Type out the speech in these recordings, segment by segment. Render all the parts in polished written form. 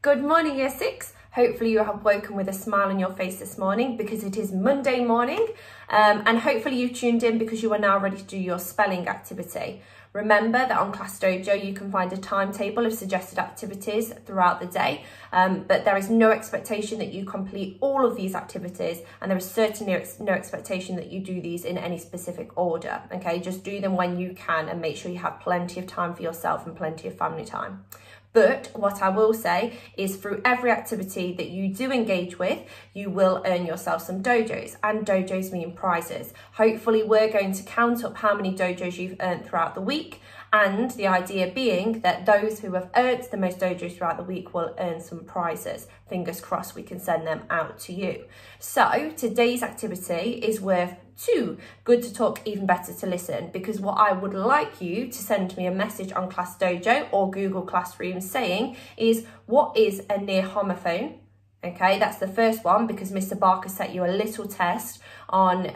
Good morning, Year 6. Hopefully you have woken with a smile on your face this morning because it is Monday morning, and hopefully you tuned in because you are now ready to do your spelling activity. Remember that on Class Dojo you can find a timetable of suggested activities throughout the day, but there is no expectation that you complete all of these activities, and there is certainly no expectation that you do these in any specific order, okay? Just do them when you can and make sure you have plenty of time for yourself and plenty of family time. But what I will say is through every activity that you do engage with, you will earn yourself some dojos, and dojos mean prizes. Hopefully we're going to count up how many dojos you've earned throughout the week, and the idea being that those who have earned the most dojos throughout the week will earn some prizes. Fingers crossed we can send them out to you. So today's activity is worth 2. Good to talk, even better to listen, because what I would like you to send me a message on Class Dojo or Google Classroom saying is, what is a near homophone? Okay, that's the first one, because Mr. Barker set you a little test on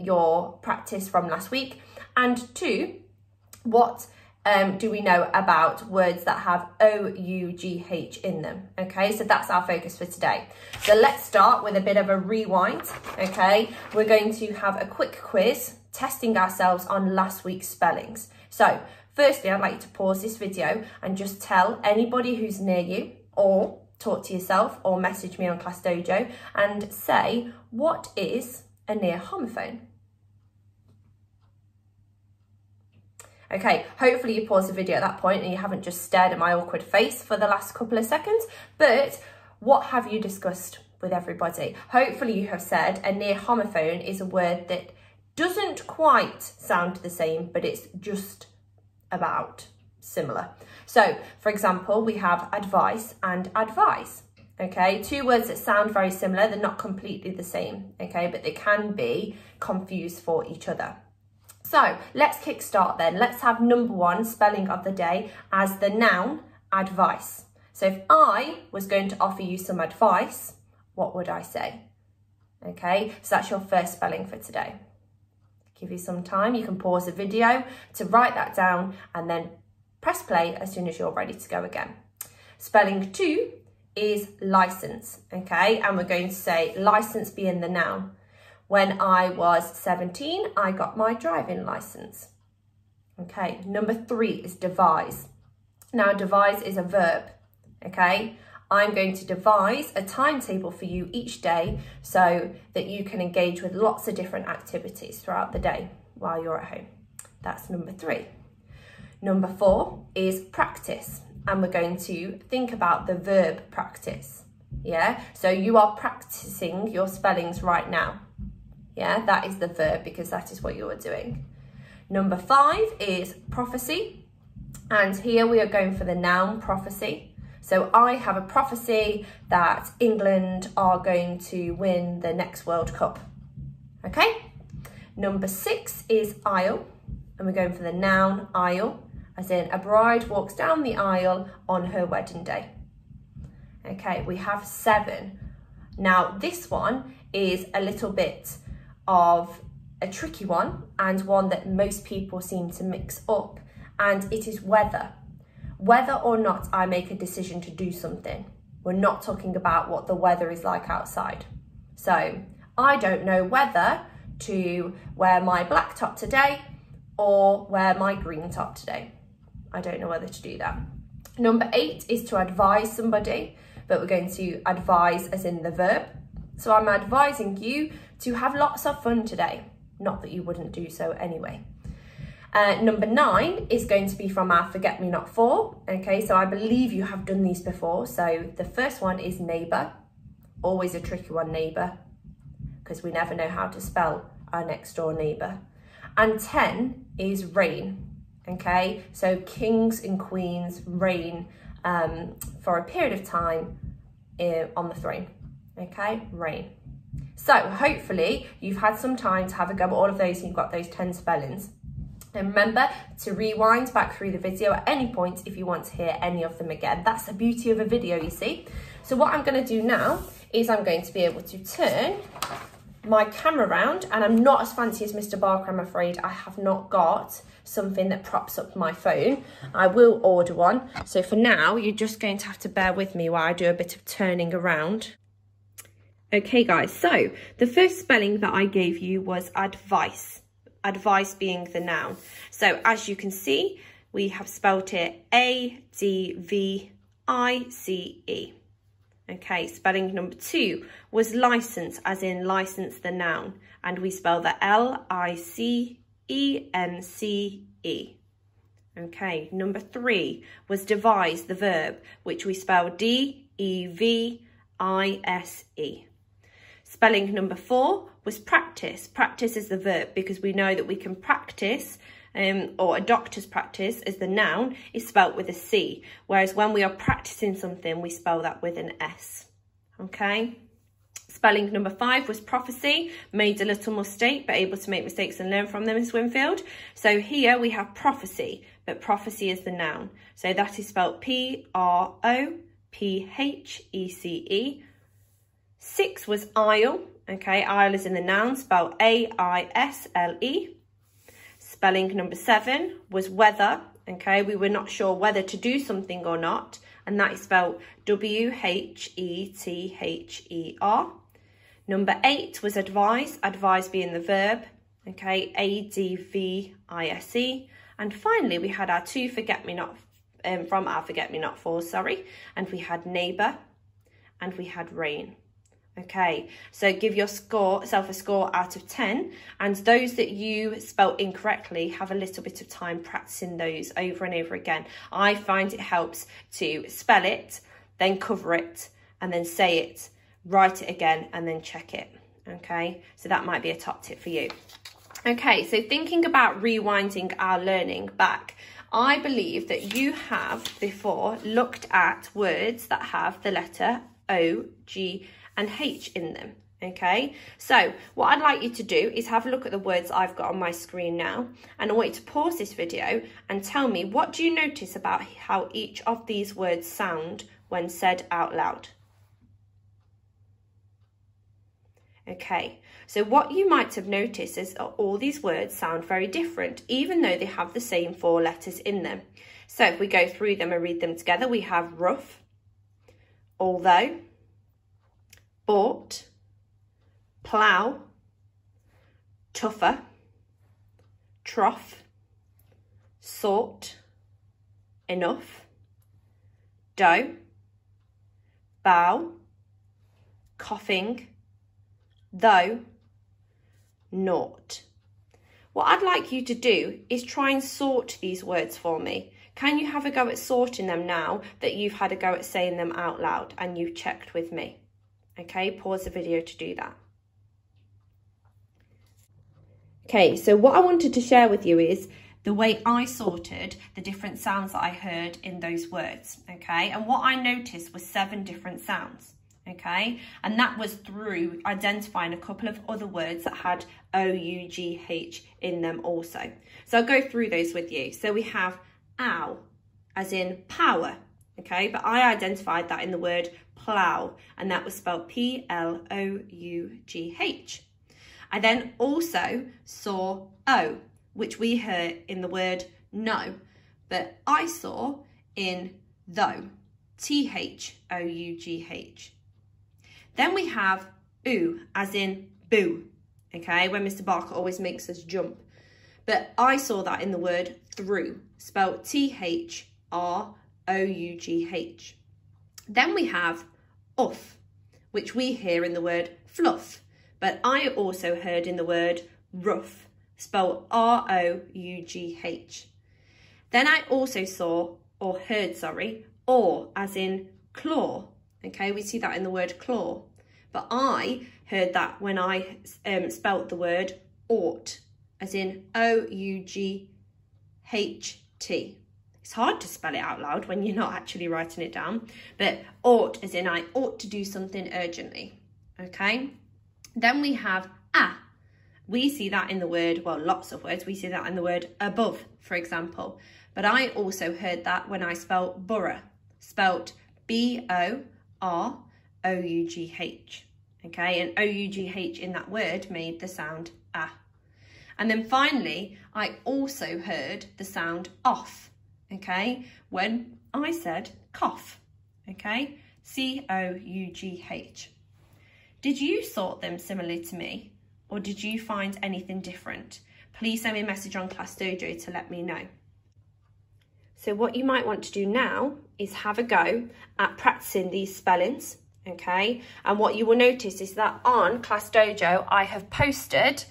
your practice from last week. And 2, what do we know about words that have O-U-G-H in them? Okay, so that's our focus for today. So let's start with a bit of a rewind, okay? We're going to have a quick quiz testing ourselves on last week's spellings. So firstly, I'd like you to pause this video and just tell anybody who's near you, or talk to yourself or message me on Class Dojo and say, what is a near homophone? Okay, hopefully you paused the video at that point and you haven't just stared at my awkward face for the last couple of seconds, but what have you discussed with everybody? Hopefully you have said a near homophone is a word that doesn't quite sound the same, but it's just about similar. So, for example, we have advice and advise. Okay, 2 words that sound very similar, they're not completely the same, okay, but they can be confused for each other. So let's kick start then. Let's have number 1 spelling of the day as the noun advice. So if I was going to offer you some advice, what would I say? Okay, so that's your first spelling for today. Give you some time. You can pause the video to write that down and then press play as soon as you're ready to go again. Spelling 2 is license, okay? And we're going to say license being the noun. When I was 17, I got my driving license. Okay, number 3 is devise. Now, devise is a verb, okay? I'm going to devise a timetable for you each day so that you can engage with lots of different activities throughout the day while you're at home. That's number 3. Number 4 is practice, and we're going to think about the verb practice, yeah? So you are practicing your spellings right now. Yeah, that is the verb because that is what you are doing. Number 5 is prophecy. And here we are going for the noun prophecy. So I have a prophecy that England are going to win the next World Cup. Okay. Number 6 is aisle. And we're going for the noun aisle, as in a bride walks down the aisle on her wedding day. Okay, we have 7. Now this one is a little bit of a tricky one, and one that most people seem to mix up, and it is weather. Whether or not I make a decision to do something. We're not talking about what the weather is like outside. So I don't know whether to wear my black top today or wear my green top today. I don't know whether to do that. Number 8 is to advise somebody, but we're going to advise as in the verb. So I'm advising you to have lots of fun today. Not that you wouldn't do so anyway. Number 9 is going to be from our Forget Me Not 4. Okay, so I believe you have done these before. So the first one is neighbour. Always a tricky one, neighbour, because we never know how to spell our next door neighbour. And 10 is reign. Okay, so kings and queens reign for a period of time on the throne. Okay, reign. So hopefully you've had some time to have a go at all of those and you've got those 10 spellings. And remember to rewind back through the video at any point if you want to hear any of them again. That's the beauty of a video, you see. So what I'm going to do now is I'm going to be able to turn my camera round, and I'm not as fancy as Mr. Barker, I'm afraid. I have not got something that props up my phone. I will order one. So for now, you're just going to have to bear with me while I do a bit of turning around. Okay guys, so the first spelling that I gave you was advice. Advice being the noun. So as you can see, we have spelt it A-D-V-I-C-E. Okay, spelling number 2 was license, as in license the noun, and we spell that L-I-C-E-N-C-E. Okay, number 3 was devise, the verb, which we spell D-E-V-I-S-E. Spelling number 4 was practice. Practice is the verb, because we know that we can practice, or a doctor's practice as the noun is spelt with a C, whereas when we are practicing something, we spell that with an S. Okay. Spelling number 5 was prophecy. Made a little mistake, but able to make mistakes and learn from them in Swinfield. So here we have prophecy, but prophecy is the noun. So that is spelt P-R-O-P-H-E-C-E. 6 was aisle. Okay, aisle is in the noun, spelled A-I-S-L-E. Spelling number 7 was weather. Okay, we were not sure whether to do something or not, and that is spelled W-H-E-T-H-E-R. Number 8 was advise, advise being the verb. Okay, A-D-V-I-S-E. And finally, we had our 2 forget-me-not, from our forget-me-not-falls, sorry. And we had neighbour, and we had rain. Okay, so give yourself a score out of 10, and those that you spelt incorrectly, have a little bit of time practicing those over and over again. I find it helps to spell it, then cover it, and then say it, write it again, and then check it. Okay, so that might be a top tip for you. Okay, so thinking about rewinding our learning back, I believe that you have before looked at words that have the letter O, G, and H in them. Okay, so what I'd like you to do is have a look at the words I've got on my screen now, and I want you to pause this video and tell me, what do you notice about how each of these words sound when said out loud? Okay, so what you might have noticed is all these words sound very different, even though they have the same 4 letters in them. So if we go through them and read them together, we have rough, although, bought, plough, tougher, trough, sort, enough, dough, bow, coughing, though, naught. What I'd like you to do is try and sort these words for me. Can you have a go at sorting them now that you've had a go at saying them out loud and you've checked with me? Okay, pause the video to do that. Okay, so what I wanted to share with you is the way I sorted the different sounds that I heard in those words, okay? And what I noticed was 7 different sounds, okay? And that was through identifying a couple of other words that had O-U-G-H in them also. So I'll go through those with you. So we have ow, as in power, okay? But I identified that in the word plough, and that was spelled P-L-O-U-G-H. I then also saw O, which we heard in the word no, but I saw in though, T-H-O-U-G-H. Then we have ough, as in boo, okay, when Mr. Barker always makes us jump. But I saw that in the word through, spelled T-H-R-O-U-G-H. Then we have uff, which we hear in the word fluff, but I also heard in the word rough, spelled R-O-U-G-H. Then I also saw, or heard, sorry, or, as in claw, okay, we see that in the word claw, but I heard that when I spelt the word ought, as in O-U-G-H-T. It's hard to spell it out loud when you're not actually writing it down, but ought, as in I ought to do something urgently, okay? Then we have ah. We see that in the word, well, lots of words, we see that in the word above, for example. But I also heard that when I spelt borough, spelt B-O-R-O-U-G-H, okay? And ough in that word made the sound ah. And then finally, I also heard the sound off, okay? When I said cough, okay? C-O-U-G-H. Did you sort them similarly to me, or did you find anything different? Please send me a message on Class Dojo to let me know. So what you might want to do now is have a go at practicing these spellings, okay? And what you will notice is that on Class Dojo, I have posted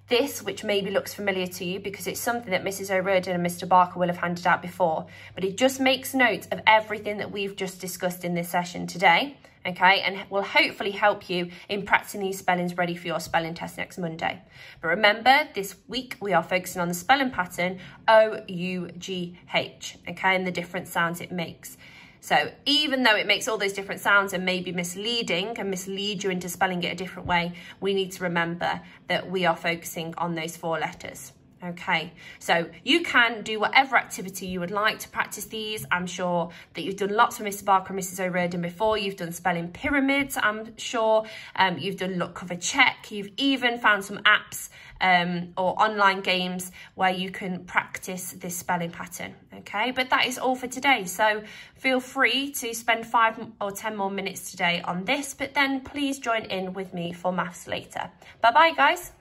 this, which maybe looks familiar to you because it's something that Mrs. O'Riordan and Mr. Barker will have handed out before, but it just makes note of everything that we've just discussed in this session today, okay, and will hopefully help you in practicing these spellings ready for your spelling test next Monday. But remember, this week we are focusing on the spelling pattern O-U-G-H, okay, and the different sounds it makes. So even though it makes all those different sounds and may be misleading and mislead you into spelling it a different way, we need to remember that we are focusing on those 4 letters. Okay, so you can do whatever activity you would like to practice these. I'm sure that you've done lots with Mr. Barker and Mrs. O'Riordan before. You've done spelling pyramids, I'm sure. You've done look, cover, check. You've even found some apps or online games where you can practice this spelling pattern, okay? But that is all for today. So feel free to spend 5 or 10 more minutes today on this, but then please join in with me for maths later. Bye-bye, guys.